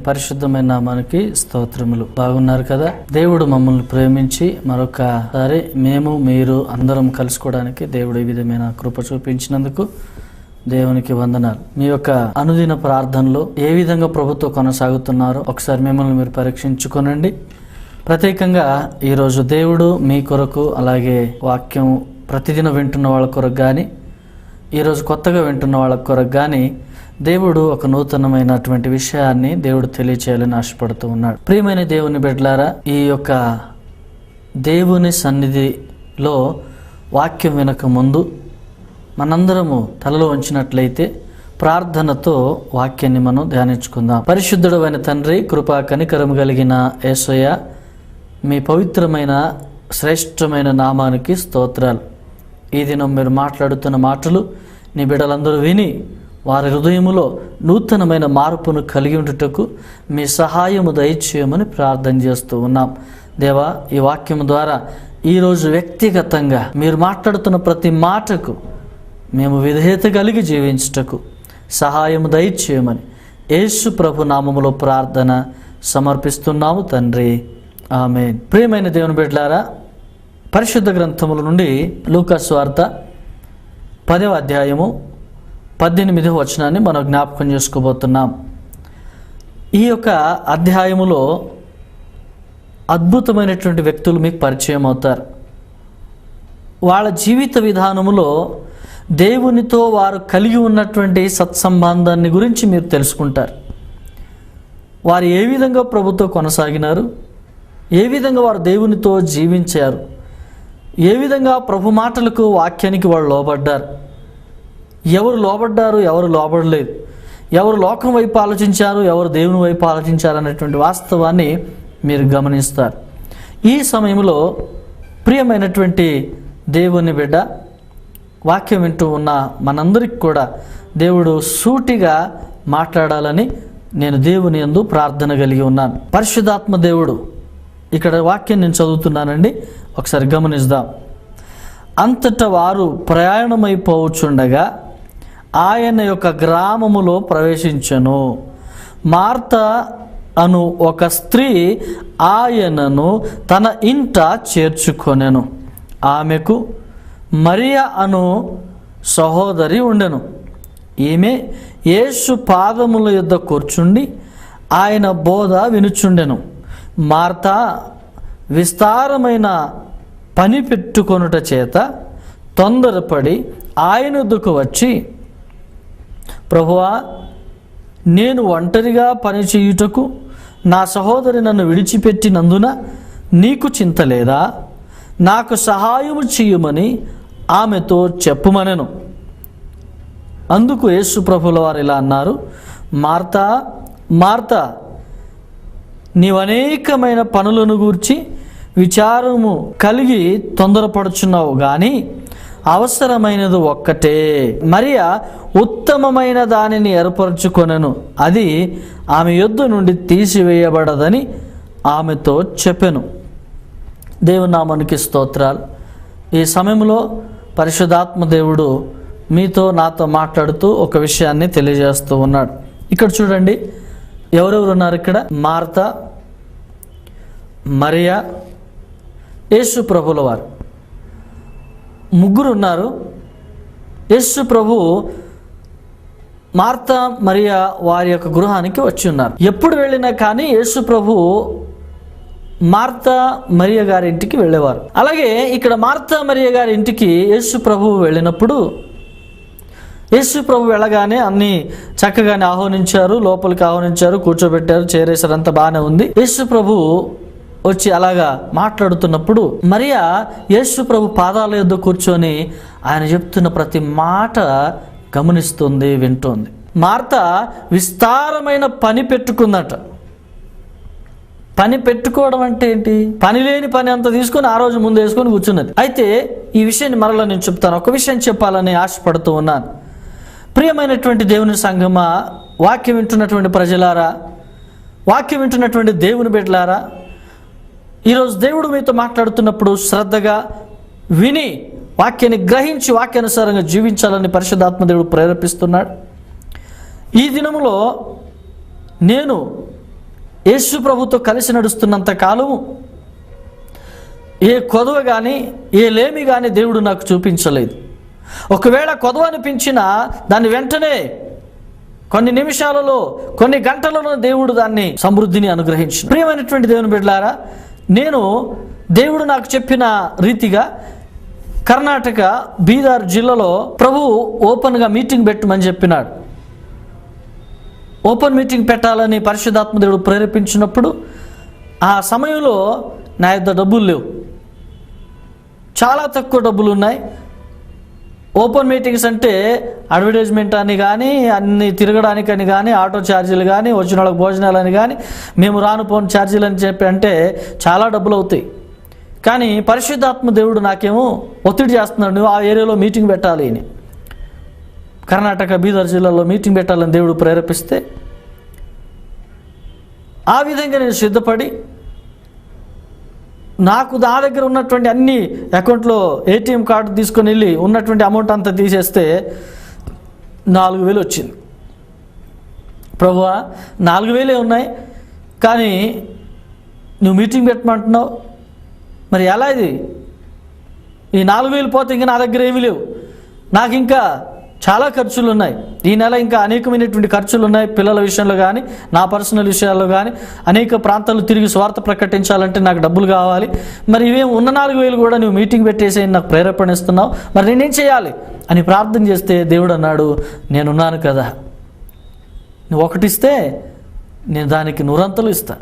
పరిశుద్ధమైన నామానికి స్తోత్రములు. బాగున్నారు కదా? దేవుడు మమ్మల్ని ప్రేమించి మరొకసారి మేము మీరు అందరం కలుసుకోవడానికి దేవుడు ఈ విధమైన కృప చూపించినందుకు దేవునికి వందనాలు. మీ యొక్క అనుదిన ప్రార్థనలో ఏ విధంగా ప్రభుత్వం కొనసాగుతున్నారో ఒకసారి మిమ్మల్ని మీరు పరీక్షించుకోనండి. ప్రత్యేకంగా ఈరోజు దేవుడు మీ కొరకు, అలాగే వాక్యం ప్రతిదిన వింటున్న వాళ్ళ కొరకు కానీ, ఈరోజు కొత్తగా వింటున్న వాళ్ళ కొరకు కానీ దేవుడు ఒక నూతనమైనటువంటి విషయాన్ని దేవుడు తెలియచేయాలని ఆశపడుతూ ఉన్నాడు. ప్రియమైన దేవుని బిడ్డలారా, ఈ యొక్క దేవుని సన్నిధిలో వాక్యం వినక ముందు మనందరము తలలో ఉంచినట్లయితే ప్రార్థనతో వాక్యాన్ని మనం ధ్యానించుకుందాం. పరిశుద్ధుడైన తండ్రి, కృపా కనికరము కలిగిన యేసయ్య, మీ పవిత్రమైన శ్రేష్టమైన నామానికి స్తోత్రాలు. ఈ దినం మీరు మాట్లాడుతున్న మాటలు నీ బిడ్డలందరూ విని వారి హృదయములో నూతనమైన మార్పును కలిగి ఉండుటకు మీ సహాయము దయచేయమని ప్రార్థన చేస్తూ ఉన్నాం. దేవా, ఈ వాక్యము ద్వారా ఈరోజు వ్యక్తిగతంగా మీరు మాట్లాడుతున్న ప్రతి మాటకు మేము విధేయత కలిగి జీవించుటకు సహాయము దయచేయమని యేసు ప్రభు నామములో ప్రార్థన సమర్పిస్తున్నాము తండ్రి, ఆమేన్. ప్రియమైన దేవుని బిడ్డలారా, పరిశుద్ధ గ్రంథముల నుండి లూకా సువార్త 10వ అధ్యాయము 18వ వచనాన్ని మనం జ్ఞాపకం చేసుకోబోతున్నాం. ఈ యొక్క అధ్యాయములో అద్భుతమైనటువంటి వ్యక్తులు మీకు పరిచయం అవుతారు. వాళ్ళ జీవిత విధానములో దేవునితో వారు కలిగి ఉన్నటువంటి సత్సంబంధాన్ని గురించి మీరు తెలుసుకుంటారు. వారు ఏ విధంగా ప్రభుతో కొనసాగినారు, ఏ విధంగా వారు దేవునితో జీవించారు, ఏ విధంగా ప్రభు మాటలకు, వాక్యానికి వాళ్ళు లోబడ్డారు, ఎవరు లోబడ్డారు, ఎవరు లోబడలేదు, ఎవరు లోకం వైపు ఆలోచించారు, ఎవరు దేవుని వైపు ఆలోచించారు అనేటువంటి వాస్తవాన్ని మీరు గమనిస్తారు. ఈ సమయంలో ప్రియమైనటువంటి దేవుని బిడ్డ, వాక్యం వింటూ ఉన్న మనందరికి కూడా దేవుడు సూటిగా మాట్లాడాలని నేను దేవుని యందు ప్రార్థన కలిగి ఉన్నాను. పరిశుద్ధాత్మ దేవుడు, ఇక్కడ వాక్యం నేను చదువుతున్నానండి, ఒకసారి గమనిద్దాం. అంతటా వారు ప్రయాణమైపోవచ్చుండగా ఆయన యొక్క గ్రామములో ప్రవేశించెను. మార్త అను ఒక స్త్రీ ఆయనను తన ఇంట చేర్చుకొనెను. ఆమెకు మరియ అను సహోదరి ఉండెను. ఈమె యేసు పాదముల యొద్ద కూర్చుండి ఆయన బోధ వినుచుండెను. మార్త విస్తారమైన పని పెట్టుకొనుట చేత తొందరపడి ఆయన వద్దకు వచ్చి, ప్రభువా, నేను ఒంటరిగా పని చేయుటకు నా సహోదరి నన్ను విడిచిపెట్టినందున నీకు చింత లేదా? నాకు సహాయము చేయమని ఆమెతో చెప్పుమనెను. అందుకు యేసు ప్రభుల వారు ఇలా అన్నారు, మార్తా, మార్తా, నీవు అనేకమైన పనులను గూర్చి విచారము కలిగి తొందరపడుచున్నావు, కానీ అవసరమైనది ఒక్కటే. మరియ ఉత్తమమైన దానిని ఏర్పరచుకొనెను, అది ఆమె యొద్ద నుండి తీసివేయబడదని ఆమెతో చెప్పెను. దేవుని నామానికి స్తోత్రాలు. ఈ సమయంలో పరిశుద్ధాత్మ దేవుడు మీతో నాతో మాట్లాడుతూ ఒక విషయాన్ని తెలియజేస్తూ ఉన్నాడు. ఇక్కడ చూడండి, ఎవరెవరు ఉన్నారు ఇక్కడ? మార్త, మరియ, యేసు ప్రభుల వారు, ముగ్గురు ఉన్నారు. యేసు ప్రభు మార్త, మరియ వారి యొక్క గృహానికి వచ్చి ఉన్నారు. ఎప్పుడు వెళ్ళినా కానీ యేసు ప్రభు మార్త, మరియ గారి ఇంటికి వెళ్ళేవారు. అలాగే ఇక్కడ మార్త, మరియ గారి ఇంటికి యేసు ప్రభు వెళ్ళినప్పుడు యేసు ప్రభు వెళ్ళగానే అన్ని చక్కగానే ఆహ్వానించారు, లోపలికి ఆహ్వానించారు, కూర్చోబెట్టారు, చేరేసారు, అంతా బాగానే ఉంది. యేసు ప్రభు వచ్చి అలాగా మాట్లాడుతున్నప్పుడు మరియా యేసు ప్రభు పాదాల యొద్ద కూర్చొని ఆయన చెప్తున్న ప్రతి మాట గమనిస్తుంది, వింటోంది. మార్త విస్తారమైన పని పెట్టుకుందట. పని పెట్టుకోవడం అంటే ఏంటి? పని లేని పని అంతా తీసుకొని ఆ రోజు ముందు వేసుకొని కూర్చున్నది. అయితే ఈ విషయాన్ని మరలా నేను చెప్తాను. ఒక విషయం చెప్పాలని ఆశపడుతూ ఉన్నాను. ప్రియమైనటువంటి దేవుని సంఘమా, వాక్యం వింటున్నటువంటి ప్రజలారా, వాక్యం వింటున్నటువంటి దేవుని బిడ్డలారా, ఈరోజు దేవుడు మీతో మాట్లాడుతున్నప్పుడు శ్రద్ధగా విని వాక్యాన్ని గ్రహించి వాక్యానుసారంగా జీవించాలని పరిశుద్ధాత్మ దేవుడు ప్రేరేపిస్తున్నాడు. ఈ దినములో నేను యేసు ప్రభుతో కలిసి నడుస్తున్నంత కాలము ఏ కొదవ కానీ ఏ లేమి కానీ దేవుడు నాకు చూపించలేదు. ఒకవేళ కొదవ అనిపించినా దాన్ని వెంటనే కొన్ని నిమిషాలలో, కొన్ని గంటలలో దేవుడు దాన్ని సమృద్ధిని అనుగ్రహించిన. ప్రియమైనటువంటి దేవుని బిడ్డలారా, నేను దేవుడు నాకు చెప్పిన రీతిగా కర్ణాటక బీదర్ జిల్లాలో ప్రభు ఓపెన్గా మీటింగ్ పెట్టమని చెప్పినాడు. ఓపెన్ మీటింగ్ పెట్టాలని పరిశుద్ధాత్మ దేవుడు ప్రేరేపించినప్పుడు ఆ సమయంలో నా యొద్ద డబ్బులు లేవు, చాలా తక్కువ డబ్బులు ఉన్నాయి. ఓపెన్ మీటింగ్స్ అంటే అడ్వర్టైజ్మెంట్ అని కానీ, అన్ని తిరగడానికని కానీ, ఆటో ఛార్జీలు కానీ, వచ్చిన వాళ్ళకి భోజనాలు అని కానీ, మేము రానుపోని ఛార్జీలు అని చెప్పి అంటే చాలా డబ్బులు అవుతాయి. కానీ పరిశుద్ధాత్మ దేవుడు నాకేమో ఒత్తిడి చేస్తున్నాడు, నువ్వు ఆ ఏరియాలో మీటింగ్ పెట్టాలి అని. కర్ణాటక బీదర్ జిల్లాలో మీటింగ్ పెట్టాలని దేవుడు ప్రేరేపిస్తే ఆ విధంగా నేను సిద్ధపడి నాకు నా దగ్గర ఉన్నటువంటి అన్ని అకౌంట్లో ఏటీఎం కార్డు తీసుకొని వెళ్ళి ఉన్నటువంటి అమౌంట్ అంతా తీసేస్తే 4,000 వచ్చింది. ప్రభువా 4,000 ఉన్నాయి, కానీ నువ్వు మీటింగ్ పెట్టమంటున్నావు, మరి ఎలా ఇది? ఈ 4,000 పోతే ఇంకా నా దగ్గర ఏమీ లేవు, నాకు ఇంకా చాలా ఖర్చులు ఉన్నాయి, ఈ నెల ఇంకా అనేకమైనటువంటి ఖర్చులు ఉన్నాయి. పిల్లల విషయంలో కానీ, నా పర్సనల్ విషయాల్లో కానీ, అనేక ప్రాంతాలు తిరిగి స్వార్థ ప్రకటించాలంటే నాకు డబ్బులు కావాలి. మరి ఇవేం ఉన్న 4,000 కూడా నువ్వు మీటింగ్ పెట్టేసి నాకు ప్రేరేపణిస్తున్నావు, మరి నేనేం చేయాలి అని ప్రార్థన చేస్తే దేవుడు అన్నాడు, నేనున్నాను కదా, నువ్వు ఒకటిస్తే నేను దానికి 100 ఇస్తా,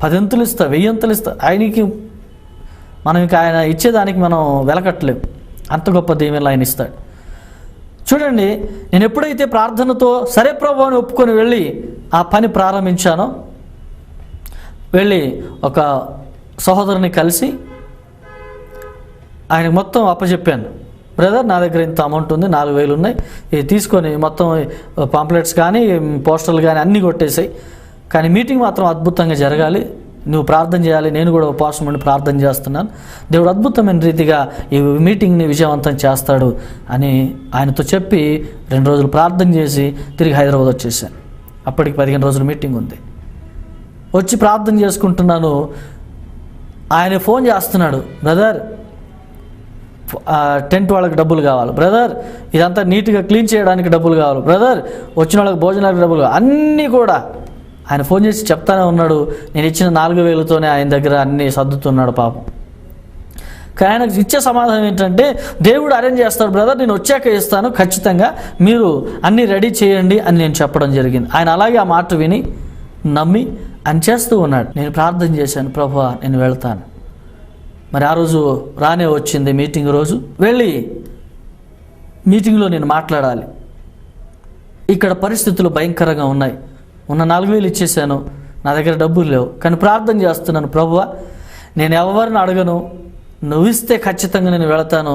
10 ఇస్తా, 1000 ఇస్తా. ఆయనకి మనం ఇంకా ఆయన ఇచ్చేదానికి మనం వెలకట్టలేము, అంత గొప్ప దీవెనలు ఆయన ఇస్తాడు. చూడండి, నేను ఎప్పుడైతే ప్రార్థనతో సరే ప్రభు అని ఒప్పుకొని వెళ్ళి ఆ పని ప్రారంభించానో, వెళ్ళి ఒక సహోదరుని కలిసి ఆయనకు మొత్తం అప్పచెప్పాను. బ్రదర్, నా దగ్గర ఇంత అమౌంట్ ఉంది, 4,000 ఉన్నాయి, ఇది తీసుకొని మొత్తం పాంప్లెట్స్ కానీ పోస్టర్లు కానీ అన్నీ కొట్టేసాయి, కానీ మీటింగ్ మాత్రం అద్భుతంగా జరగాలి, నువ్వు ప్రార్థన చేయాలి, నేను కూడా ఉపవాసం ఉండి ప్రార్థన చేస్తున్నాను, దేవుడు అద్భుతమైన రీతిగా ఈ మీటింగ్ని విజయవంతం చేస్తాడు అని ఆయనతో చెప్పి 2 రోజులు ప్రార్థన చేసి తిరిగి హైదరాబాద్ వచ్చేసాను. అప్పటికి 15 రోజుల మీటింగ్ ఉంది. వచ్చి ప్రార్థన చేసుకుంటున్నాను, ఆయన ఫోన్ చేస్తున్నాడు, బ్రదర్ టెంట్ వాళ్ళకి డబ్బులు కావాలి, బ్రదర్ ఇదంతా నీట్గా క్లీన్ చేయడానికి డబ్బులు కావాలి, బ్రదర్ వచ్చిన వాళ్ళకి భోజనాలకు డబ్బులు కావాలి, అన్నీ కూడా ఆయన ఫోన్ చేసి చెప్తానే ఉన్నాడు. నేను ఇచ్చిన 4,000తోనే ఆయన దగ్గర అన్నీ సర్దుతున్నాడు పాపం. కానీ ఆయనకు ఇచ్చే సమాధానం ఏంటంటే, దేవుడు అరేంజ్ చేస్తాడు బ్రదర్, నేను వచ్చాక ఇస్తాను, ఖచ్చితంగా మీరు అన్నీ రెడీ చేయండి అని నేను చెప్పడం జరిగింది. ఆయన అలాగే ఆ మాట విని నమ్మి ఆయన చేస్తూ ఉన్నాడు. నేను ప్రార్థన చేశాను, ప్రభువా నేను వెళ్తాను. మరి ఆ రోజు రానే వచ్చింది మీటింగ్ రోజు. వెళ్ళి మీటింగ్లో నేను మాట్లాడాలి. ఇక్కడ పరిస్థితులు భయంకరంగా ఉన్నాయి, ఉన్న 4,000 ఇచ్చేసాను, నా దగ్గర డబ్బులు లేవు, కానీ ప్రార్థన చేస్తున్నాను, ప్రభువా నేను ఎవరిని అడగను, నువ్వు ఇస్తే ఖచ్చితంగా నేను వెళతాను,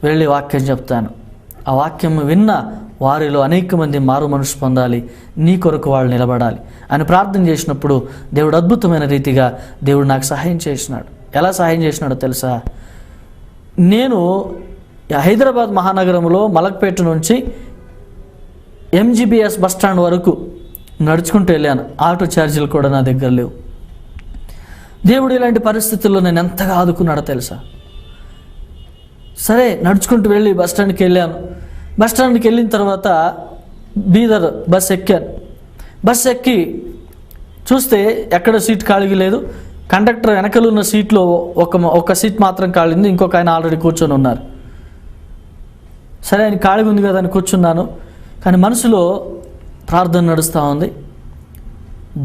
వెళ్ళి వాక్యం చెప్తాను, ఆ వాక్యం విన్న వారిలో అనేక మంది మారు మనసు పొందాలి, నీ కొరకు వాళ్ళు నిలబడాలి అని ప్రార్థన చేసినప్పుడు దేవుడు అద్భుతమైన రీతిగా దేవుడు నాకు సహాయం చేసినాడు. ఎలా సహాయం చేసినాడో తెలుసా? నేను హైదరాబాద్ మహానగరంలో మలక్పేట నుంచి MGBS బస్టాండ్ వరకు నడుచుకుంటూ వెళ్ళాను, ఆటో ఛార్జీలు కూడా నా దగ్గర లేవు. దేవుడు ఇలాంటి పరిస్థితుల్లో నేను ఎంతగా ఆదుకున్నాడో తెలుసా? సరే నడుచుకుంటూ వెళ్ళి బస్టాండ్కి వెళ్ళాను. బస్టాండ్కి వెళ్ళిన తర్వాత బీదర్ బస్ ఎక్కాను. బస్ ఎక్కి చూస్తే ఎక్కడ సీట్ ఖాళీ లేదు. కండక్టర్ వెనకలు ఉన్న సీట్లో ఒక సీట్ మాత్రం ఖాళీ ఉంది, ఇంకొక ఆయన ఆల్రెడీ కూర్చొని ఉన్నారు. సరే ఆయన ఖాళీగా ఉంది కదా అని కూర్చున్నాను, కానీ మనసులో ప్రార్థన నడుస్తూ ఉంది,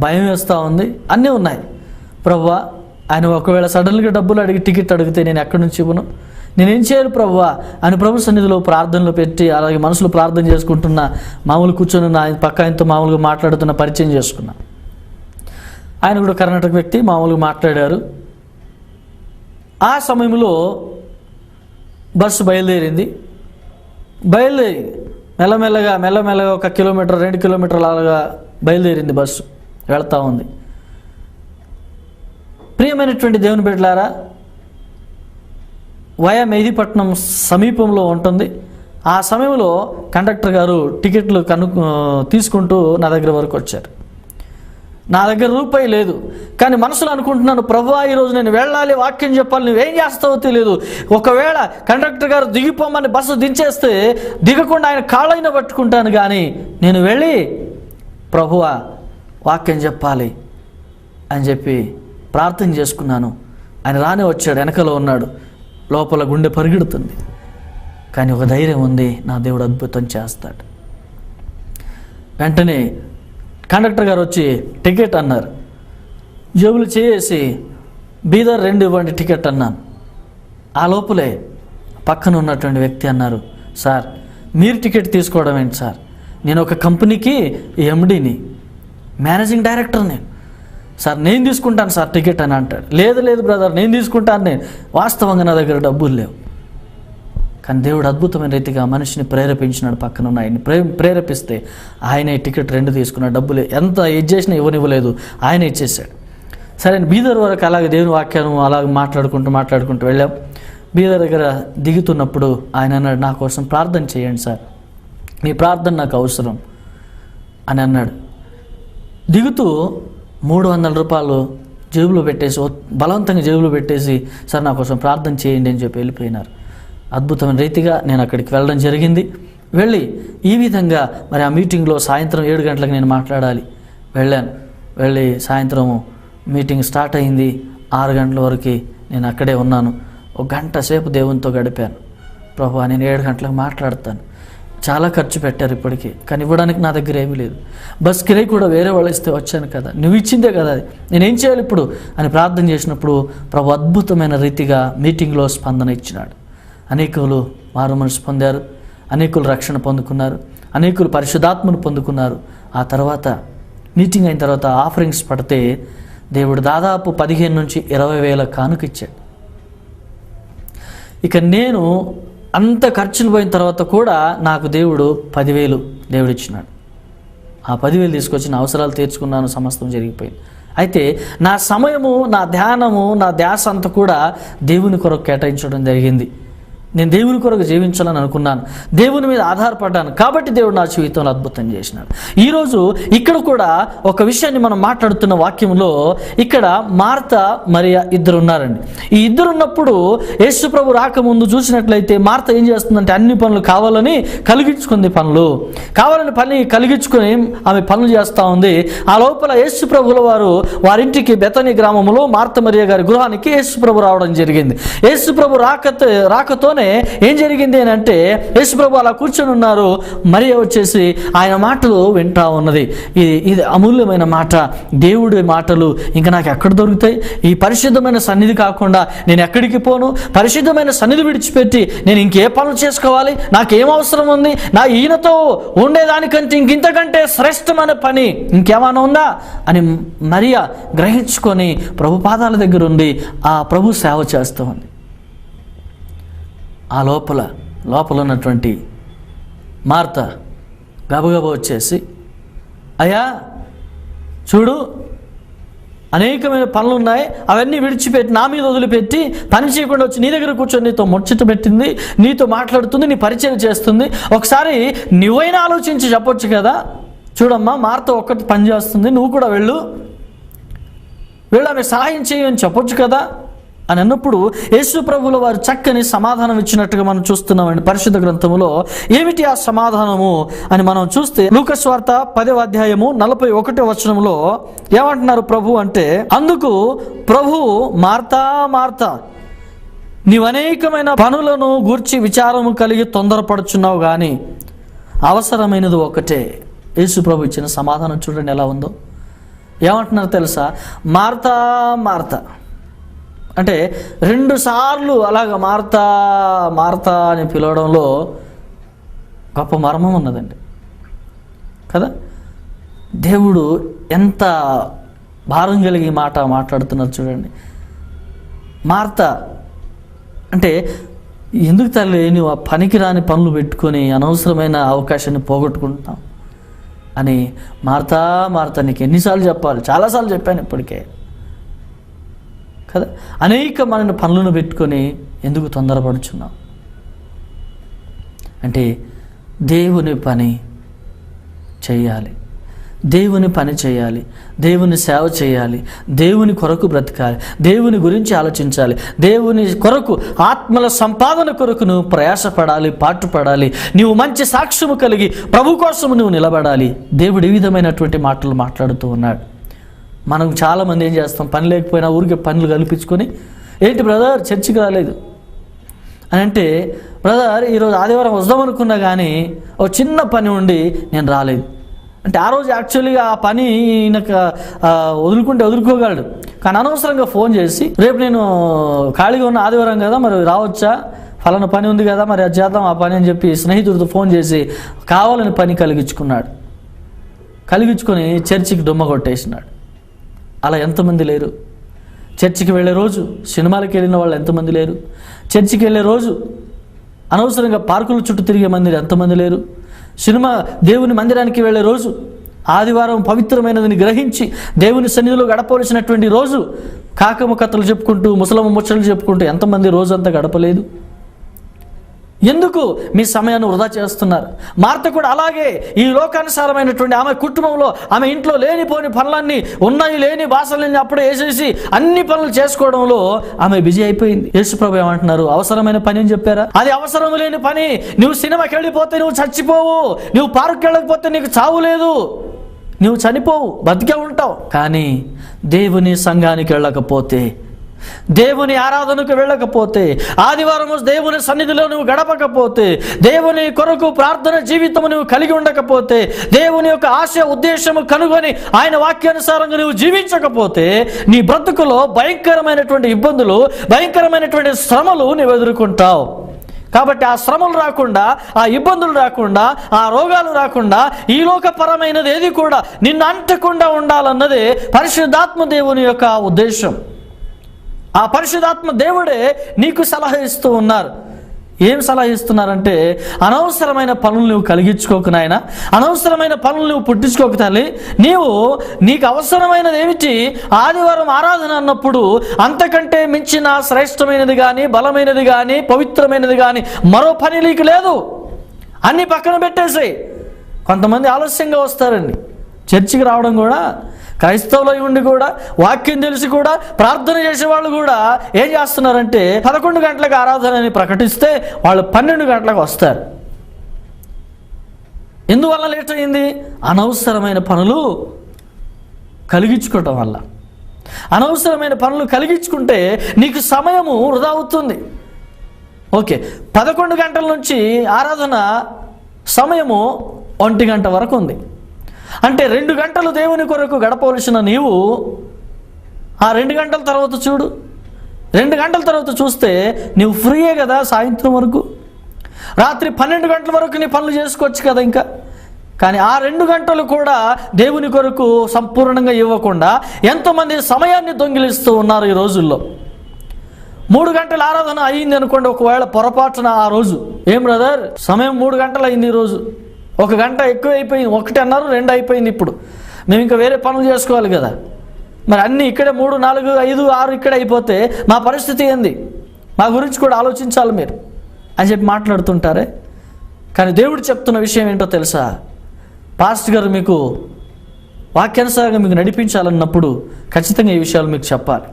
భయం వేస్తూ ఉంది, అన్నీ ఉన్నాయి. ప్రభువా ఆయన ఒకవేళ సడన్గా డబ్బులు అడిగి టికెట్ అడిగితే నేను ఎక్కడి నుంచి ఇవ్వను, నేనేం చేయాలి ప్రభువా అని ప్రభు సన్నిధిలో ప్రార్థనలు పెట్టి అలాగే మనసులో ప్రార్థన చేసుకుంటున్నా. మామూలు కూర్చొని ఆయన పక్క ఆయనతో మామూలుగా మాట్లాడుతున్న పరిచయం చేసుకున్నా. ఆయన కూడా కర్ణాటక వ్యక్తి, మామూలుగా మాట్లాడారు. ఆ సమయంలో బస్సు బయలుదేరి మెల్లమెల్లగా 1 కిలోమీటర్ 2 కిలోమీటర్ల అలాగా బయలుదేరింది బస్సు, వెళ్తూ ఉంది. ప్రియమైనటువంటి దేవుని బిడ్డలారా, వయా మెహదీపట్నం సమీపంలో ఉంటుంది. ఆ సమయంలో కండక్టర్ గారు టికెట్లు తీసుకుంటూ నా దగ్గర వరకు వచ్చారు. నా దగ్గర రూపాయి లేదు, కానీ మనసులో అనుకుంటున్నాను, ప్రభువా ఈరోజు నేను వెళ్ళాలి, వాక్యం చెప్పాలి, నువ్వేం చేస్తావో తెలియదు. ఒకవేళ కండక్టర్ గారు దిగిపోమని బస్సు దించేస్తే దిగకుండా ఆయన కాళ్ళైనా పట్టుకుంటాను, కానీ నేను వెళ్ళి ప్రభువా వాక్యం చెప్పాలి అని చెప్పి ప్రార్థన చేసుకున్నాను. ఆయన రానే వచ్చాడు, వెనకలో ఉన్నాడు, లోపల గుండె పరిగెడుతుంది, కానీ ఒక ధైర్యం ఉంది, నా దేవుడు అద్భుతం చేస్తాడు. వెంటనే కండక్టర్ గారు వచ్చి టికెట్ అన్నారు. జేబులు చేసి బీదర్ 2 ఇవ్వండి టికెట్ అన్నాను. ఆ లోపలే పక్కన ఉన్నటువంటి వ్యక్తి అన్నారు, సార్ మీరు టికెట్ తీసుకోవడం ఏంటి సార్, నేను ఒక కంపెనీకి ఎండీని, మేనేజింగ్ డైరెక్టర్ నేను, సార్ నేను తీసుకుంటాను సార్ టికెట్ అని అంటాడు. లేదు బ్రదర్ నేను తీసుకుంటాను, నేను వాస్తవంగా నా దగ్గర డబ్బులు లేవు. కానీ దేవుడు అద్భుతమైన రీతిగా మనిషిని ప్రేరేపించినాడు. పక్కన ఉన్న ఆయన్ని ప్రేరేపిస్తే ఆయనే టికెట్ 2 తీసుకున్నాడు. డబ్బులు ఎంత ఇది చేసినా ఇవ్వనివ్వలేదు, ఆయన ఇచ్చేసాడు. సరే బీదర్ వరకు అలాగే దేవుని వాక్యాన్ని అలాగే మాట్లాడుకుంటూ వెళ్ళాం. బీదర్ దగ్గర దిగుతున్నప్పుడు ఆయన అన్నాడు, నా కోసం ప్రార్థన చేయండి సార్, మీ ప్రార్థన నాకు అవసరం అని అన్నాడు. దిగుతూ 300 రూపాయలు జేబులో పెట్టేసి, బలవంతంగా జేబులో పెట్టేసి, సార్ నా కోసం ప్రార్థన చేయండి అని చెప్పి వెళ్ళిపోయినారు. అద్భుతమైన రీతిగా నేను అక్కడికి వెళ్ళడం జరిగింది. వెళ్ళి ఈ విధంగా మరి ఆ మీటింగ్లో సాయంత్రం 7 గంటలకు నేను మాట్లాడాలి. వెళ్ళి సాయంత్రం మీటింగ్ స్టార్ట్ అయింది. 6 గంటల వరకు నేను అక్కడే ఉన్నాను. 1 గంట సేపు దేవునితో గడిపాను. ప్రభువా నేను 7 గంటలకు మాట్లాడతాను. చాలా ఖర్చు పెట్టారు ఇప్పటికీ, కానీ ఇవ్వడానికి నా దగ్గర ఏమీ లేదు. బస్ కిరాయి కూడా వేరే వాళ్ళు ఇస్తే వచ్చాను కదా, నువ్వు ఇచ్చిందే కదా, అది నేనేం చేయాలి ఇప్పుడు అని ప్రార్థన చేసినప్పుడు ప్రభు అద్భుతమైన రీతిగా మీటింగ్లో స్పందన ఇచ్చినాడు. అనేకులు మారు మనసు పొందారు, అనేకులు రక్షణ పొందుకున్నారు, అనేకులు పరిశుద్ధాత్మను పొందుకున్నారు. ఆ తర్వాత మీటింగ్ అయిన తర్వాత ఆఫరింగ్స్ పడితే దేవుడు దాదాపు 15 నుంచి 20 వేల కానుక ఇచ్చాడు. ఇక నేను అంత ఖర్చులు పోయిన తర్వాత కూడా నాకు దేవుడు 10,000 దేవుడు ఇచ్చినాడు. ఆ 10,000 తీసుకొచ్చి నా అవసరాలు తీర్చుకున్నాను, సమస్తం జరిగిపోయింది. అయితే నా సమయము, నా ధ్యానము, నా ధ్యాస అంతా కూడా దేవుని కొరకు కేటాయించడం జరిగింది. నేను దేవుని కొరకు జీవించాలని అనుకున్నాను, దేవుని మీద ఆధారపడ్డాను, కాబట్టి దేవుడు నా జీవితంలో అద్భుతం చేసినాడు. ఈరోజు ఇక్కడ కూడా ఒక విషయాన్ని మనం మాట్లాడుతున్న వాక్యంలో ఇక్కడ మార్త మరియ ఇద్దరు ఉన్నారండి. ఈ ఇద్దరు ఉన్నప్పుడు యేసు ప్రభు రాకముందు చూసినట్లయితే మార్త ఏం చేస్తుందంటే అన్ని పనులు కావాలని కలిగించుకుంది, పని కలిగించుకొని ఆమె పనులు చేస్తూ ఉంది. ఆ లోపల యేసు ప్రభుల వారు వారింటికి బెతనీ గ్రామంలో మార్త మరియ గారి గృహానికి యేసు ప్రభు రావడం జరిగింది. యేసు ప్రభు రాకతోనే ఏం జరిగింది అని అంటే యేసు ప్రభు అలా కూర్చొని ఉన్నారు, మరియ వచ్చేసి ఆయన మాటలు వింటా ఉన్నది. ఇది అమూల్యమైన మాట, దేవుడి మాటలు ఇంకా నాకు ఎక్కడ దొరుకుతాయి? ఈ పరిశుద్ధమైన సన్నిధి కాకుండా నేను ఎక్కడికి పోను? పరిశుద్ధమైన సన్నిధి విడిచిపెట్టి నేను ఇంకే పనులు చేసుకోవాలి? నాకేం అవసరం ఉంది? నా ఈయనతో ఉండేదానికంటే ఇంతకంటే శ్రేష్టమైన పని ఇంకేమైనా ఉందా అని మరియ గ్రహించుకొని ప్రభు పాదాల దగ్గర ఉండి ఆ ప్రభు సేవ చేస్తూ ఉంది. ఆ లోపల ఉన్నటువంటి మార్త గబగబా వచ్చేసి, అయ్యా చూడు అనేకమైన పనులు ఉన్నాయి, అవన్నీ విడిచిపెట్టి నా మీద వదిలిపెట్టి పని చేయకుండా వచ్చి నీ దగ్గర కూర్చొని నీతో ముచ్చట పెట్టింది, నీతో మాట్లాడుతుంది, నీ పరిచయం చేస్తుంది. ఒకసారి నువ్వైనా ఆలోచించి చెప్పొచ్చు కదా, చూడమ్మా మార్త ఒక్కటి పని చేస్తుంది, నువ్వు కూడా వెళ్ళు ఆమె సహాయం చేయని చెప్పొచ్చు కదా అని అన్నప్పుడు యేసు ప్రభుల వారు చక్కని సమాధానం ఇచ్చినట్టుగా మనం చూస్తున్నామండి పరిశుద్ధ గ్రంథములో. ఏమిటి ఆ సమాధానము అని మనం చూస్తే లూకా సువార్త 10వ అధ్యాయము 41వ వచనంలో ఏమంటున్నారు ప్రభు అంటే, అందుకు ప్రభు మార్తా మార్తా నీవు అనేకమైన పనులను గూర్చి విచారము కలిగి తొందరపడుచున్నావు, కానీ అవసరమైనది ఒకటే. యేసు ప్రభు ఇచ్చిన సమాధానం చూడండి ఎలా ఉందో. ఏమంటున్నారు తెలుసా? మార్తా మార్తా అంటే 2 సార్లు అలాగ మార్తా అని పిలవడంలో గొప్ప మర్మం ఉన్నదండి కదా. దేవుడు ఎంత భారం కలిగి మాట్లాడుతున్నారు చూడండి. మార్త అంటే ఎందుకు తల్లి నువ్వు ఆ పనికిరాని పనులు పెట్టుకొని అనవసరమైన అవకాశాన్ని పోగొట్టుకుంటాం అని మార్తా నీకు ఎన్నిసార్లు చెప్పాలి? చాలాసార్లు చెప్పాను ఇప్పటికే కదా. అనేకమైన పనులను పెట్టుకొని ఎందుకు తొందరపడుచున్నావు అంటే దేవుని పని చేయాలి, దేవుని పని చేయాలి, దేవుని సేవ చేయాలి, దేవుని కొరకు బ్రతకాలి, దేవుని గురించి ఆలోచించాలి, దేవుని కొరకు ఆత్మల సంపాదన కొరకు నువ్వు ప్రయాసపడాలి, పాటుపడాలి, నీవు మంచి సాక్ష్యము కలిగి ప్రభు కోసం నువ్వు నిలబడాలి. దేవుడు ఈ విధమైనటువంటి మాటలు మాట్లాడుతూ ఉన్నాడు. మనం చాలామంది ఏం చేస్తాం, పని లేకపోయినా ఊరికే పనులు కల్పించుకొని, ఏంటి బ్రదర్ చర్చికి రాలేదు అని అంటే, బ్రదర్ ఈరోజు ఆదివారం వద్దామనుకున్నా కానీ ఒక చిన్న పని ఉండి నేను రాలేదు అంటే, ఆ రోజు యాక్చువల్గా ఆ పని ఈయనకు వదులుకోగలడు, కానీ అనవసరంగా ఫోన్ చేసి రేపు నేను ఖాళీగా ఉన్న ఆదివారం కదా మరి రావచ్చా, ఫలానా పని ఉంది కదా మరి అది చేద్దాం ఆ పని అని చెప్పి స్నేహితుడితో ఫోన్ చేసి కావాలని పని కలిగించుకొని చర్చికి డుమ్మ కొట్టేసినాడు. అలా ఎంతమంది లేరు? చర్చికి వెళ్ళే రోజు సినిమాలకు వెళ్ళిన వాళ్ళు ఎంతమంది లేరు? చర్చికి వెళ్ళే రోజు అనవసరంగా పార్కుల చుట్టూ తిరిగే మంది ఎంతమంది లేరు? దేవుని మందిరానికి వెళ్ళే రోజు, ఆదివారం పవిత్రమైనదని గ్రహించి దేవుని సన్నిధిలో గడపవలసినటువంటి రోజు కాకమ్మ కథలు చెప్పుకుంటూ ముసలమ్మ ముచ్చట్లు చెప్పుకుంటూ ఎంతమంది రోజంతా గడపలేదు? ఎందుకు మీ సమయాన్ని వృధా చేస్తున్నారు? మార్త కూడా అలాగే ఈ లోకానుసారమైనటువంటి ఆమె కుటుంబంలో ఆమె ఇంట్లో లేనిపోని పనులన్నీ ఉన్నాయి, లేని భాషలన్నీ అప్పుడే వేసేసి అన్ని పనులు చేసుకోవడంలో ఆమె బిజీ అయిపోయింది. యేసుప్రభు ఏమంటున్నారు? అవసరమైన పని అని చెప్పారా? అది అవసరం లేని పని. నువ్వు సినిమాకి వెళ్ళిపోతే నువ్వు చచ్చిపోవు, నువ్వు పార్క్కి వెళ్ళకపోతే నీకు చావు లేదు, నువ్వు చనిపోవు, బతికే ఉంటావు. కానీ దేవుని సంఘానికి వెళ్ళకపోతే, దేవుని ఆరాధనకు వెళ్ళకపోతే, ఆదివారం దేవుని సన్నిధిలో నువ్వు గడపకపోతే, దేవుని కొరకు ప్రార్థన జీవితం నువ్వు కలిగి ఉండకపోతే, దేవుని యొక్క ఆశ ఉద్దేశము కనుగొని ఆయన వాక్యానుసారంగా నువ్వు జీవించకపోతే, నీ బ్రతుకులో భయంకరమైనటువంటి ఇబ్బందులు, భయంకరమైనటువంటి శ్రమలు నువ్వు ఎదుర్కొంటావు. కాబట్టి ఆ శ్రమలు రాకుండా, ఆ ఇబ్బందులు రాకుండా, ఆ రోగాలు రాకుండా, ఈ లోకపరమైనది ఏది కూడా నిన్ను అంటకుండా ఉండాలన్నదే పరిశుద్ధాత్మ దేవుని యొక్క ఉద్దేశం. ఆ పరిశుద్ధాత్మ దేవుడే నీకు సలహా ఇస్తూ ఉన్నారు. ఏం సలహా ఇస్తున్నారంటే, అనవసరమైన పనులు నువ్వు కలిగించుకోకు నాయన, అనవసరమైన పనులు నువ్వు పుట్టించుకోకు తల్లి. నీకు అవసరమైనది ఏమిటి? ఆదివారం ఆరాధన అన్నప్పుడు అంతకంటే మించిన శ్రేష్టమైనది కానీ, బలమైనది కానీ, పవిత్రమైనది కానీ మరో పని నీకు లేదు. అన్నీ పక్కన పెట్టేసాయి. కొంతమంది ఆలస్యంగా వస్తారండి చర్చికి రావడం కూడా. క్రైస్తవులై ఉండి కూడా, వాక్యం తెలిసి కూడా, ప్రార్థన చేసేవాళ్ళు కూడా ఏం చేస్తున్నారంటే 11 గంటలకు ఆరాధన అని ప్రకటిస్తే వాళ్ళు 12 గంటలకు వస్తారు. ఎందువల్ల లేట్ అయింది? అనవసరమైన పనులు కలిగించుకోవటం వల్ల. అనవసరమైన పనులు కలిగించుకుంటే నీకు సమయము వృధా అవుతుంది. ఓకే, 11 గంటల నుంచి ఆరాధన సమయము 1 గంట వరకు ఉంది. అంటే 2 గంటలు దేవుని కొరకు గడపవలసిన నీవు ఆ 2 గంటల తర్వాత చూడు. 2 గంటల తర్వాత చూస్తే నీవు ఫ్రీయే కదా సాయంత్రం వరకు. రాత్రి 12 గంటల వరకు నీ పనులు చేసుకోవచ్చు కదా ఇంకా. కానీ ఆ 2 గంటలు కూడా దేవుని కొరకు సంపూర్ణంగా ఇవ్వకుండా ఎంతోమంది సమయాన్ని దొంగిలిస్తూ ఉన్నారు ఈ రోజుల్లో. 3 గంటల ఆరాధన అయ్యింది అనుకోండి, ఒకవేళ పొరపాటున ఆ రోజు, ఏం బ్రదర్ సమయం 3 గంటలు అయింది ఈరోజు, 1 గంట ఎక్కువ అయిపోయింది, 1 అన్నారు 2 అయిపోయింది, ఇప్పుడు మేము ఇంకా వేరే పనులు చేసుకోవాలి కదా, మరి అన్నీ ఇక్కడే 3, 4, 5, 6 ఇక్కడే అయిపోతే మా పరిస్థితి ఏంది, మా గురించి కూడా ఆలోచించాలి మీరు అని చెప్పి మాట్లాడుతుంటారే. కానీ దేవుడు చెప్తున్న విషయం ఏంటో తెలుసా? పాస్టర్ గారు మీకు వాక్యానుసారంగా మీకు నడిపించాలన్నప్పుడు ఖచ్చితంగా ఈ విషయాలు మీకు చెప్పాలి.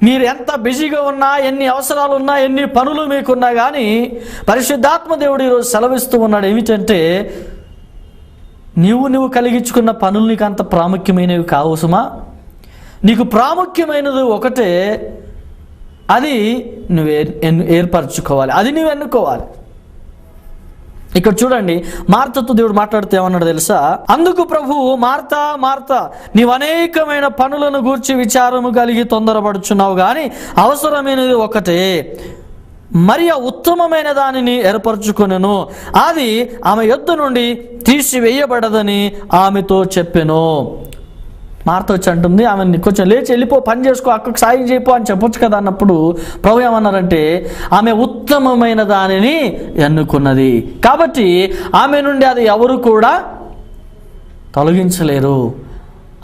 మీరు ఎంత బిజీగా ఉన్నా, ఎన్ని అవసరాలు ఉన్నా, ఎన్ని పనులు మీకున్నా కానీ పరిశుద్ధాత్మ దేవుడు ఈరోజు సెలవిస్తూ ఉన్నాడు. ఏమిటంటే, నువ్వు కలిగించుకున్న పనులు నీకు అంత ప్రాముఖ్యమైనవి కావు సుమా. నీకు ప్రాముఖ్యమైనది ఒకటే, అది నువ్వు ఏర్పరచుకోవాలి, అది నువ్వు ఎన్నుకోవాలి. ఇక్కడ చూడండి, మార్తతో దేవుడు మాట్లాడితే ఏమన్నాడు తెలుసా? అందుకు ప్రభువు, మార్తా మార్తా, నీవు అనేకమైన పనులను గూర్చి విచారము కలిగి తొందరపడుచున్నావు, కానీ అవసరమైనది ఒకటే, మరియ ఉత్తమమైన దానిని ఏర్పరచుకొనెను, అది ఆమె యొద్ద నుండి తీసివేయబడదని ఆమెతో చెప్పెను. మార్త వచ్చి అంటుంది, ఆమె కొంచెం లేచి వెళ్ళిపో, పని చేసుకో, అక్కకు సాయం చేయపో అని చెప్పొచ్చు కదా అన్నప్పుడు ప్రభు ఏమన్నారంటే, ఆమె ఉత్తమమైన దానిని ఎన్నుకున్నది కాబట్టి ఆమె నుండి అది ఎవరు కూడా తొలగించలేరు.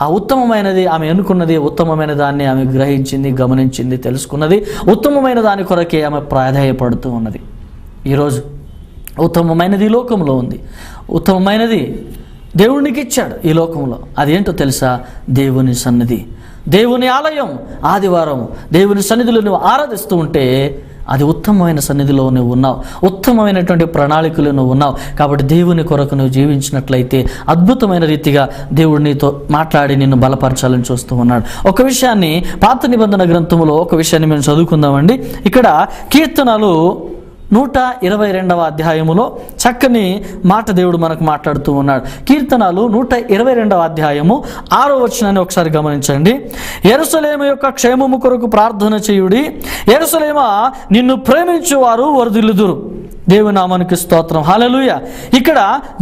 ఆ ఉత్తమమైనది ఆమె ఎన్నుకున్నది, ఉత్తమమైన దాన్ని ఆమె గ్రహించింది, గమనించింది, తెలుసుకున్నది. ఉత్తమమైన దాని కొరకే ఆమె ప్రాధాన్యపడుతూ ఉన్నది. ఈరోజు ఉత్తమమైనది లోకంలో ఉంది, ఉత్తమమైనది దేవునికి ఇచ్చాడు ఈ లోకంలో. అదేంటో తెలుసా? దేవుని సన్నిధి, దేవుని ఆలయం. ఆదివారం దేవుని సన్నిధిలో నువ్వు ఆరాధిస్తూ ఉంటే అది ఉత్తమమైన సన్నిధిలో నువ్వు ఉన్నావు, ఉత్తమమైనటువంటి ప్రణాళికలు నువ్వు ఉన్నావు. కాబట్టి దేవుని కొరకు నువ్వు జీవించినట్లయితే అద్భుతమైన రీతిగా దేవుడు నీతో మాట్లాడి నిన్ను బలపరచాలని చూస్తూ ఉన్నాడు. ఒక విషయాన్ని పాత నిబంధన గ్రంథంలో ఒక విషయాన్ని మేము చదువుకుందామండి. ఇక్కడ కీర్తనలు 122వ అధ్యాయములో చక్కని మాట దేవుడు మనకు మాట్లాడుతూ ఉన్నాడు. కీర్తనలు 122వ అధ్యాయము 6వ వచనాన్ని ఒకసారి గమనించండి. యెరూషలేము యొక్క క్షేమము కొరకు ప్రార్థన చేయుడి, యెరూషలేమా నిన్ను ప్రేమించువారు వర్ధిల్లుదురు. దేవుని నామానికి స్తోత్రం, హల్లెలూయా. ఇక్కడ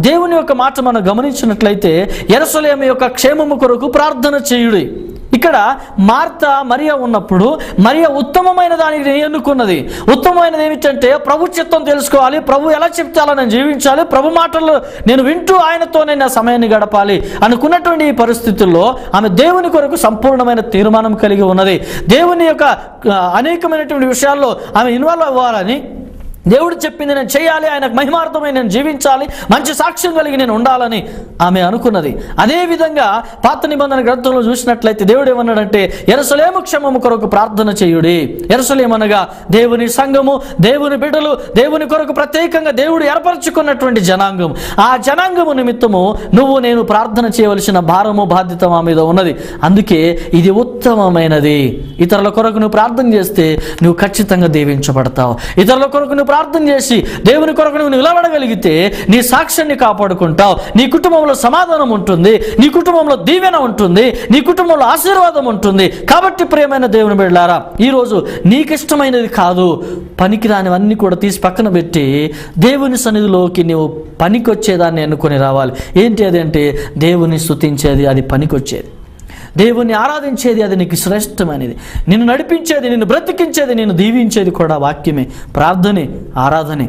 దేవుని యొక్క మాట మనం గమనించినట్లయితే యెరూషలేము యొక్క క్షేమము కొరకు ప్రార్థన చేయుడి. ఇక్కడ మార్తా మరియా ఉన్నప్పుడు మరియా ఉత్తమమైన దానికి ఎన్నుకున్నది. ఉత్తమమైనది ఏమిటంటే ప్రభు చిత్తం తెలుసుకోవాలి, ప్రభు ఎలా చెప్తే అలా నేను జీవించాలి, ప్రభు మాటలు నేను వింటూ ఆయనతోనే నా సమయాన్ని గడపాలి అనుకున్నటువంటి ఈ పరిస్థితుల్లో ఆమె దేవుని కొరకు సంపూర్ణమైన తీర్మానం కలిగి ఉన్నది. దేవుని యొక్క అనేకమైనటువంటి విషయాల్లో ఆమె ఇన్వాల్వ్ అవ్వాలని, దేవుడు చెప్పింది నేను చేయాలి, ఆయనకు మహిమార్థమై నేను జీవించాలి, మంచి సాక్ష్యం కలిగి నేను ఉండాలని ఆమె అనుకున్నది. అదేవిధంగా పాత నిబంధన గ్రంథంలో చూసినట్లయితే దేవుడు ఏమన్నాడంటే యెరూషలేము క్షేమము కొరకు ప్రార్థన చేయుడి. యెరూషలేము అనగా దేవుని సంఘము, దేవుని బిడ్డలు, దేవుని కొరకు ప్రత్యేకంగా దేవుడు ఏర్పరచుకున్నటువంటి జనాంగం. ఆ జనాంగము నిమిత్తము నువ్వు నేను ప్రార్థన చేయవలసిన భారము బాధ్యత మా మీద ఉన్నది. అందుకే ఇది ఉత్తమమైనది. ఇతరుల కొరకు నువ్వు ప్రార్థన చేస్తే నువ్వు ఖచ్చితంగా దీవించబడతావు. ఇతరుల కొరకు నువ్వు ప్రార్థన చేసి దేవుని కొరకు నువ్వు నిలబడగలిగితే నీ సాక్ష్యాన్ని కాపాడుకుంటావు. నీ కుటుంబంలో సమాధానం ఉంటుంది, నీ కుటుంబంలో దీవెన ఉంటుంది, నీ కుటుంబంలో ఆశీర్వాదం ఉంటుంది. కాబట్టి ప్రియమైన దేవుని బిడ్డలారా, ఈరోజు నీకు ఇష్టమైనది కాదు, పనికిరానివన్నీ కూడా తీసి పక్కన పెట్టి దేవుని సన్నిధిలోకి నువ్వు పనికొచ్చేదాన్ని ఎన్నుకొని రావాలి. ఏంటి అది అంటే దేవుని స్తుతించేది, అది పనికొచ్చేది. దేవుని ఆరాధించేది, అది నీకు శ్రేష్టమైనది. నిన్ను నడిపించేది, నిన్ను బ్రతికించేది, నిన్ను దీవించేది కూడా వాక్యమే, ప్రార్థనే, ఆరాధనే.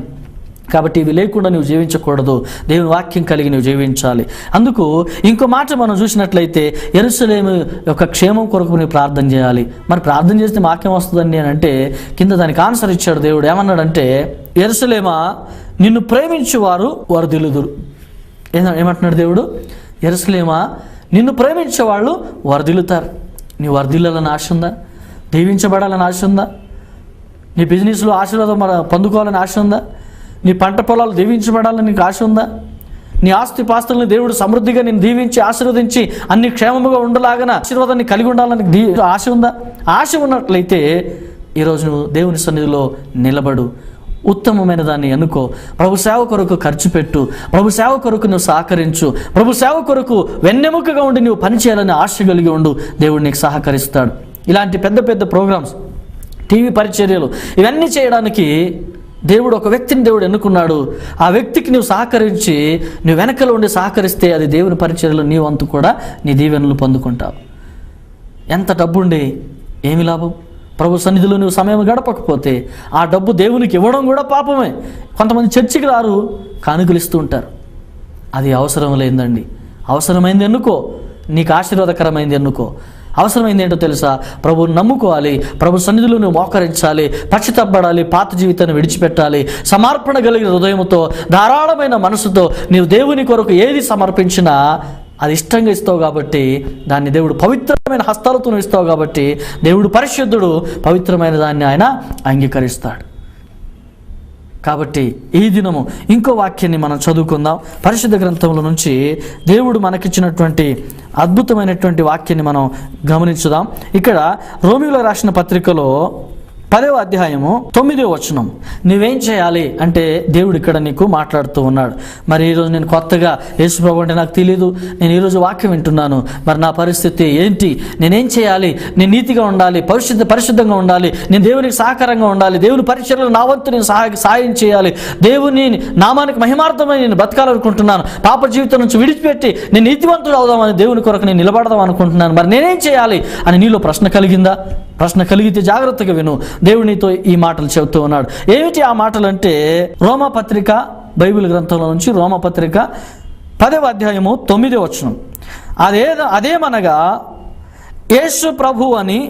కాబట్టి ఇవి లేకుండా నువ్వు జీవించకూడదు. దేవుని వాక్యం కలిగి నువ్వు జీవించాలి. అందుకు ఇంకో మాట మనం చూసినట్లయితే యెరూషలేము యొక్క క్షేమం కొరకు నువ్వు ప్రార్థన చేయాలి. మరి ప్రార్థన చేస్తే వాక్యం వస్తుందండి అని అంటే కింద దానికి ఆన్సర్ ఇచ్చాడు దేవుడు. ఏమన్నాడంటే యెరూషలేమా నిన్ను ప్రేమించువారు వర్ధిల్లుదురు. ఏమంటున్నాడు దేవుడు? యెరూషలేమా నిన్ను ప్రేమించే వాళ్ళు వర్ధిల్లుతారు. నీ వర్ధిల్లాలని ఆశ ఉందా? దీవించబడాలని ఆశ ఉందా? నీ బిజినెస్లో ఆశీర్వాదం పొందుకోవాలని ఆశ ఉందా? నీ పంట పొలాలు దీవించబడాలని నీకు ఆశ ఉందా? నీ ఆస్తి పాస్తుల్ని దేవుడు సమృద్ధిగా నేను దీవించి ఆశీర్వదించి అన్ని క్షేమముగా ఉండలాగన ఆశీర్వాదాన్ని కలిగి ఉండాలని ఆశ ఉందా? ఆశ ఉన్నట్లయితే ఈరోజు నువ్వు దేవుని సన్నిధిలో నిలబడు, ఉత్తమమైన దాన్ని ఎన్నుకో, ప్రభు సేవ కొరకు ఖర్చు పెట్టు, ప్రభు సేవ కొరకు నువ్వు సహకరించు, ప్రభు సేవ కొరకు వెన్నెముకగా ఉండి నువ్వు పనిచేయాలని ఆశ కలిగి ఉండు. దేవుడు నీకు సహకరిస్తాడు. ఇలాంటి పెద్ద పెద్ద ప్రోగ్రామ్స్, టీవీ పరిచర్యలు, ఇవన్నీ చేయడానికి దేవుడు ఒక వ్యక్తిని దేవుడు ఎన్నుకున్నాడు. ఆ వ్యక్తికి నువ్వు సహకరించి నువ్వు వెనకలో ఉండి సహకరిస్తే అది దేవుని పరిచర్యలు నీ వంతు కూడా నీ దీవెనలు పొందుకుంటావు. ఎంత డబ్బుండి ఏమి లాభం? ప్రభు సన్నిధిలో నువ్వు సమయం గడపకపోతే ఆ డబ్బు దేవునికి ఇవ్వడం కూడా పాపమే. కొంతమంది చర్చికి రారు, కానుకలు ఇస్తూ ఉంటారు. అది అవసరం లేదండి. అవసరమైంది ఎన్నుకో, నీకు ఆశీర్వాదకరమైంది ఎన్నుకో. అవసరమైంది ఏంటో తెలుసా? ప్రభువుని నమ్ముకోవాలి, ప్రభు సన్నిధిలో నువ్వు మోకరించాలి, పశ్చాత్తాపడాలి, పాత జీవితాన్ని విడిచిపెట్టాలి. సమర్పణ కలిగిన హృదయంతో, ధారాళమైన మనసుతో నీవు దేవుని కొరకు ఏది సమర్పించినా అది ఇష్టంగా ఇస్తావు. కాబట్టి దాన్ని దేవుడు పవిత్రమైన హస్తాలతో ఇస్తావు. కాబట్టి దేవుడు పరిశుద్ధుడు, పవిత్రమైన దాన్ని ఆయన అంగీకరిస్తాడు. కాబట్టి ఈ దినము ఇంకో వాక్యాన్ని మనం చదువుకుందాం. పరిశుద్ధ గ్రంథంలో నుంచి దేవుడు మనకిచ్చినటువంటి అద్భుతమైనటువంటి వాక్యాన్ని మనం గమనించుదాం. ఇక్కడ రోమీయులకు రాసిన పత్రికలో 10వ అధ్యాయము 9వ వచనం. నువ్వేం చేయాలి అంటే దేవుడు ఇక్కడ నీకు మాట్లాడుతూ ఉన్నాడు. మరి ఈరోజు నేను కొత్తగా యేసు ప్రభు అంటే నాకు తెలియదు, నేను ఈరోజు వాక్యం వింటున్నాను, మరి నా పరిస్థితి ఏంటి? నేనేం చేయాలి? నేను నీతిగా ఉండాలి, పరిశుద్ధంగా ఉండాలి, నేను దేవునికి సహకారంగా ఉండాలి, దేవుని పరిచర్యలో నా వంతు నేను సాయం చేయాలి, దేవుని నామానికి మహిమార్థమై నేను బతకాలనుకుంటున్నాను, పాప జీవితం నుంచి విడిచిపెట్టి నేను నీతివంతుడు అవుదామని దేవుని కొరకు నేను నిలబడదాం అనుకుంటున్నాను, మరి నేనేం చేయాలి అని నీలో ప్రశ్న కలిగిందా? ప్రశ్న కలిగితే జాగ్రత్తగా విను. దేవుడు నీతో ఈ మాటలు చెబుతూ ఉన్నాడు. ఏమిటి ఆ మాటలు అంటే రోమపత్రిక, బైబిల్ గ్రంథంలో నుంచి రోమపత్రిక 10వ అధ్యాయము 9వ వచనం. అదేమనగా యేసు ప్రభు అని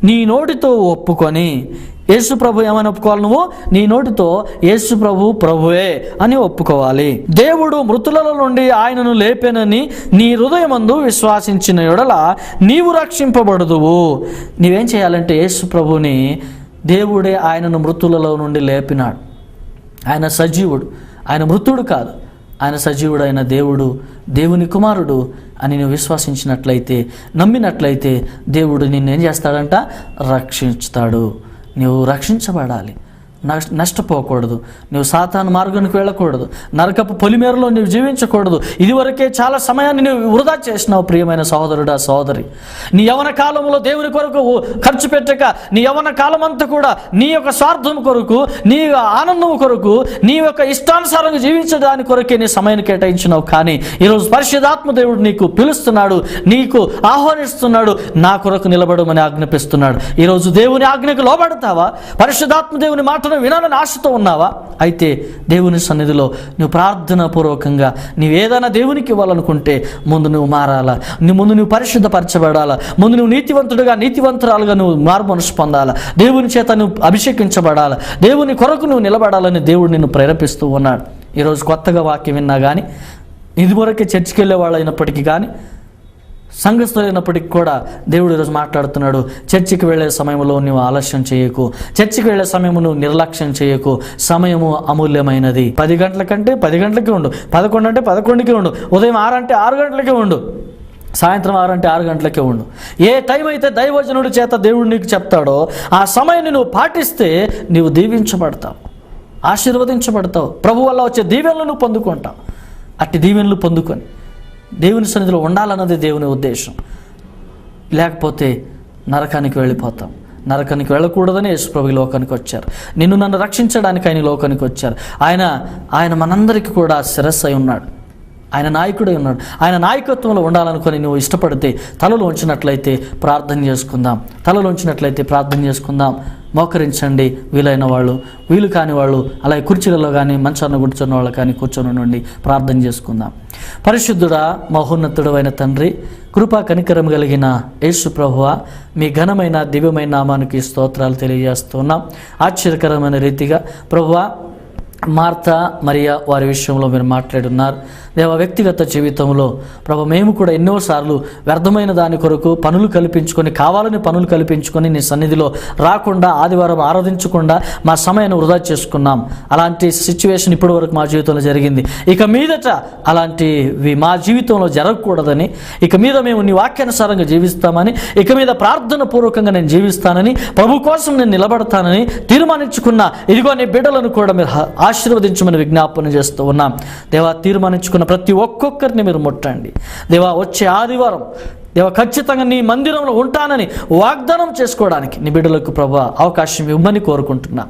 నీ నోటితో ఒప్పుకొని, యేసు ప్రభు ఏమని ఒప్పుకోవాలి? నువ్వు నీ నోటితో యేసు ప్రభు ప్రభువే అని ఒప్పుకోవాలి. దేవుడు మృతులలో నుండి ఆయనను లేపెనని నీ హృదయమందు విశ్వాసించిన యెడల నీవు రక్షింపబడుదువు. నీవేం చేయాలంటే, యేసు ప్రభుని దేవుడే ఆయనను మృతులలో నుండి లేపినాడు. ఆయన సజీవుడు, ఆయన మృతుడు కాదు. ఆయన సజీవుడు, ఆయన దేవుడు, దేవుని కుమారుడు అని నువ్వు విశ్వసించినట్లయితే, నమ్మినట్లయితే దేవుడు నిన్నేం చేస్తాడంట? రక్షిస్తాడు. నువ్వు రక్షించబడాలి, నష్టపోకూడదు. నువ్వు సాతాను మార్గానికి వెళ్ళకూడదు, నరకపు పొలిమేరలో నువ్వు జీవించకూడదు. ఇదివరకే చాలా సమయాన్ని నువ్వు వృధా చేసినావు ప్రియమైన సహోదరుడా, సహోదరి. నీ యవ్వన కాలంలో దేవుని కొరకు ఖర్చు పెట్టక, నీ యవ్వన కాలం అంతా కూడా నీ యొక్క స్వార్థం కొరకు, నీ ఆనందం కొరకు, నీ యొక్క ఇష్టానుసారంగా జీవించడానికి కొరకే నీ సమయాన్ని కేటాయించినావు. కానీ ఈరోజు పరిశుద్ధాత్మ దేవుడు నీకు పిలుస్తున్నాడు, నీకు ఆహ్వానిస్తున్నాడు, నా కొరకు నిలబడమని ఆజ్ఞాపిస్తున్నాడు. ఈరోజు దేవుని ఆజ్ఞకు లోబడతావా? పరిశుద్ధాత్మ దేవుని మాట వినాలని ఆశతో ఉన్నావా? అయితే దేవుని సన్నిధిలో నువ్వు ప్రార్థన పూర్వకంగా నువ్వు ఏదైనా దేవునికి ఇవ్వాలనుకుంటే ముందు నువ్వు మారాలా, ముందు నువ్వు పరిశుద్ధపరచబడాలా, ముందు నువ్వు నీతివంతుడుగా, నీతివంతురాలుగా నువ్వు మారుమనసు పొందాలా, దేవుని చేత నువ్వు అభిషేకించబడాలా, దేవుని కొరకు నువ్వు నిలబడాలని దేవుడు నిన్ను ప్రేరేపిస్తూ ఉన్నాడు. ఈరోజు కొత్తగా వాక్యం విన్నా కానీ, ఇదివరకే చర్చికి వెళ్ళే వాళ్ళు అయినప్పటికీ కానీ, సంఘస్థులైనప్పటికీ కూడా దేవుడు ఈరోజు మాట్లాడుతున్నాడు. చర్చికి వెళ్ళే సమయంలో నువ్వు ఆలస్యం చేయకు, చర్చికి వెళ్ళే సమయము నువ్వు నిర్లక్ష్యం చేయకు. సమయము అమూల్యమైనది. 10 గంటల కంటే 10 గంటలకే ఉండు, 11 అంటే 11కే ఉండు, ఉదయం 6 అంటే 6 గంటలకే ఉండు, సాయంత్రం 6 అంటే 6 గంటలకే ఉండు. ఏ టైం అయితే దైవజనుడి చేత దేవుడు నీకు చెప్తాడో ఆ సమయాన్ని నువ్వు పాటిస్తే నీవు దీవించబడతావు, ఆశీర్వదించబడతావు. ప్రభు వల్ల వచ్చే దీవెనలు నువ్వు పొందుకుంటావు. అట్టి దీవెనలు పొందుకొని దేవుని సన్నిధిలో ఉండాలన్నది దేవుని ఉద్దేశం. లేకపోతే నరకానికి వెళ్ళిపోతాం. నరకానికి వెళ్ళకూడదని యేసు ప్రభు లోకానికి వచ్చారు. నిన్ను నన్ను రక్షించడానికి ఆయన లోకానికి వచ్చారు. ఆయన మనందరికీ కూడా శిరస్సు అయి ఉన్నాడు, ఆయన నాయకుడై ఉన్నాడు. ఆయన నాయకత్వంలో ఉండాలనుకొని నువ్వు ఇష్టపడితే తలలో ఉంచినట్లయితే ప్రార్థన చేసుకుందాం. మోకరించండి, వీలైన వాళ్ళు, వీలు కాని వాళ్ళు అలాగే కుర్చీలలో కానీ మంచాన కూర్చున్న వాళ్ళు కానీ కూర్చొని నుండి ప్రార్థన చేసుకుందాం. పరిశుద్ధుడా, మహోన్నతుడు అయిన తండ్రి, కృపా కనికరం కలిగిన యేసు ప్రభువా, మీ ఘనమైన దివ్యమైన నామానికి స్తోత్రాలు తెలియజేస్తున్నాం. ఆశ్చర్యకరమైన రీతిగా ప్రభువా, మార్తా మరియా వారి విషయంలో మీరు మాట్లాడున్నారు. దేవ, వ్యక్తిగత జీవితంలో ప్రభు మేము కూడా ఎన్నోసార్లు వ్యర్థమైన దాని కొరకు కావాలని పనులు కల్పించుకొని నీ సన్నిధిలో రాకుండా, ఆదివారం ఆరాధించకుండా మా సమయాన్ని వృధా చేసుకున్నాం. అలాంటి సిచ్యువేషన్ ఇప్పటి వరకు మా జీవితంలో జరిగింది. ఇక మీదట అలాంటివి మా జీవితంలో జరగకూడదని, ఇక మీద మేము నీ వాక్యానుసారంగా జీవిస్తామని, ఇక మీద ప్రార్థన పూర్వకంగా నేను జీవిస్తానని, ప్రభు కోసం నేను నిలబడతానని తీర్మానించుకున్న ఇదిగో నీ బిడ్డలను కూడా మీరు ఆశీర్వదించమని విజ్ఞాపన చేస్తూ ఉన్నాం. దేవా, తీర్మానించుకున్న ప్రతి ఒక్కొక్కరిని మీరు ముట్టండి. దేవా, వచ్చే ఆదివారం దేవా ఖచ్చితంగా నీ మందిరంలో ఉంటానని వాగ్దానం చేసుకోవడానికి నీ బిడ్డలకు ప్రభువా అవకాశం ఇవ్వమని కోరుకుంటున్నా.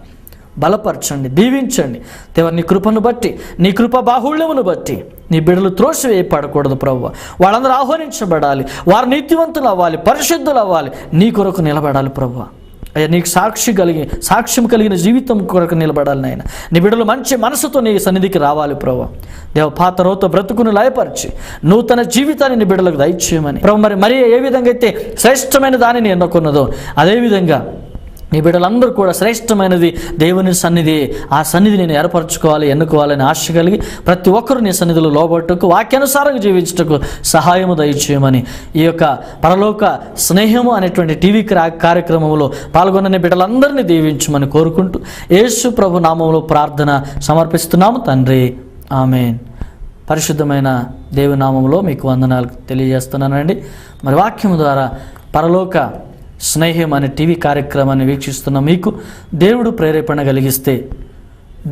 బలపరచండి, దీవించండి దేవా. నీ కృపను బట్టి, నీ కృప బాహుళ్యమును బట్టి నీ బిడ్డలు త్రోసివేయపడకూడదు ప్రభువా. వాళ్ళందరూ ఆహ్వానించబడాలి, వారు నీతివంతులు అవ్వాలి, పరిశుద్ధులు అవ్వాలి, నీ కొరకు నిలబడాలి ప్రభువా. అయ్యా, నీకు సాక్ష్యం కలిగిన జీవితం కొరకు నిలబడాలి నాయన. నీ బిడ్డలు మంచి మనసుతో నీ సన్నిధికి రావాలి ప్రభువా. దేవ, పాత రోత బ్రతుకును లయపరిచి నూతన జీవితాన్ని నీ బిడ్డలకు దయచేయమని ప్రభు. మరి ఏ విధంగా అయితే శ్రేష్టమైన దానిని ఎన్నుకున్నదో అదేవిధంగా నీ బిడ్డలందరూ కూడా శ్రేష్టమైనది దేవుని సన్నిధి, ఆ సన్నిధి నేను ఏర్పరచుకోవాలి, ఎన్నుకోవాలని ఆశ కలిగి ప్రతి ఒక్కరు నీ సన్నిధిలో లోబట్టుకు వాక్యానుసారంగా జీవించటకు సహాయము దయచేయమని ఈ యొక్క పరలోక స్నేహము అనేటువంటి టీవీ కార్యక్రమంలో పాల్గొన్న నీ బిడ్డలందరినీ దీవించమని కోరుకుంటూ యేసు ప్రభు నామములో ప్రార్థన సమర్పిస్తున్నాము తండ్రి, ఆమేన్. పరిశుద్ధమైన దేవుని నామములో మీకు వందనాలు తెలియజేస్తున్నానండి. మరి వాక్యము ద్వారా పరలోక స్నేహం అనే టీవీ కార్యక్రమాన్ని వీక్షిస్తున్న మీకు దేవుడు ప్రేరేపణ కలిగిస్తే,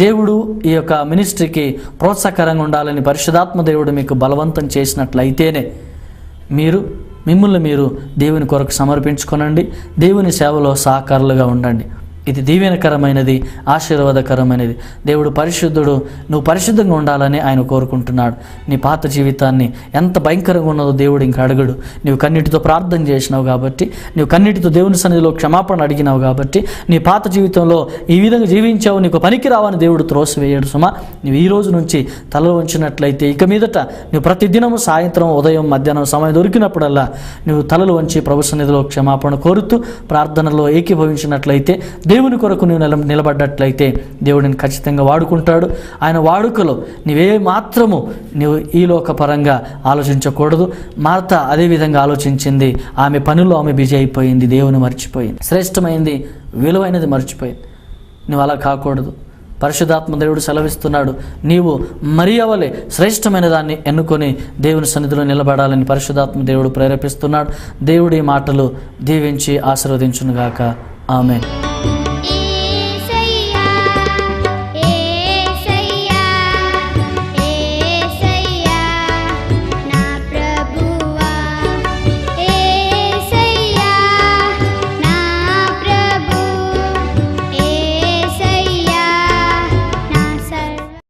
దేవుడు ఈ యొక్క మినిస్ట్రీకి ప్రోత్సాహకరంగా ఉండాలని పరిశుద్ధాత్మ దేవుడు మీకు బలవంతం చేసినట్లయితేనే మిమ్మల్ని మీరు దేవుని కొరకు సమర్పించుకోనండి, దేవుని సేవలో సహకారులుగా ఉండండి. ఇది దీవెనకరమైనది, ఆశీర్వాదకరమైనది. దేవుడు పరిశుద్ధుడు, నువ్వు పరిశుద్ధంగా ఉండాలని ఆయన కోరుకుంటున్నాడు. నీ పాత జీవితాన్ని ఎంత భయంకరంగా ఉన్నదో దేవుడు ఇంకా అడగడు. నీవు కన్నీటితో ప్రార్థన చేసినావు కాబట్టి, నీవు కన్నీటితో దేవుని సన్నిధిలో క్షమాపణ అడిగినావు కాబట్టి, నీ పాత జీవితంలో ఈ విధంగా జీవించావు, నీకు పనికి రావని దేవుడు త్రోసివేయడు సుమా. నువ్వు ఈ రోజు నుంచి తల వంచినట్లయితే ఇక మీదట నువ్వు ప్రతిదినము సాయంత్రం, ఉదయం, మధ్యాహ్నం సమయం దొరికినప్పుడల్లా నువ్వు తలలు వంచి ప్రభు సన్నిధిలో క్షమాపణ కోరుతూ ప్రార్థనలో ఏకీభవించినట్లయితే, దేవుని కొరకు నువ్వు నిలబడ్డట్లయితే దేవుడిని ఖచ్చితంగా వాడుకుంటాడు. ఆయన వాడుకలో నీవే మాత్రము నువ్వు ఈ లోకపరంగా ఆలోచించకూడదు. మార్త అదే విధంగా ఆలోచించింది. ఆమె పనిలో ఆమె బిజీ అయిపోయింది, దేవుని మర్చిపోయింది, శ్రేష్టమైంది విలువైనది మర్చిపోయింది. నువ్వు అలా కాకూడదు. పరిశుద్ధాత్మ దేవుడు సెలవిస్తున్నాడు, నీవు మరియవలే శ్రేష్టమైన దాన్ని ఎన్నుకొని దేవుని సన్నిధిలో నిలబడాలని పరిశుద్ధాత్మ దేవుడు ప్రేరేపిస్తున్నాడు. దేవుడి మాటలు దీవించి ఆశీర్వదించునుగాక. ఆమేన్.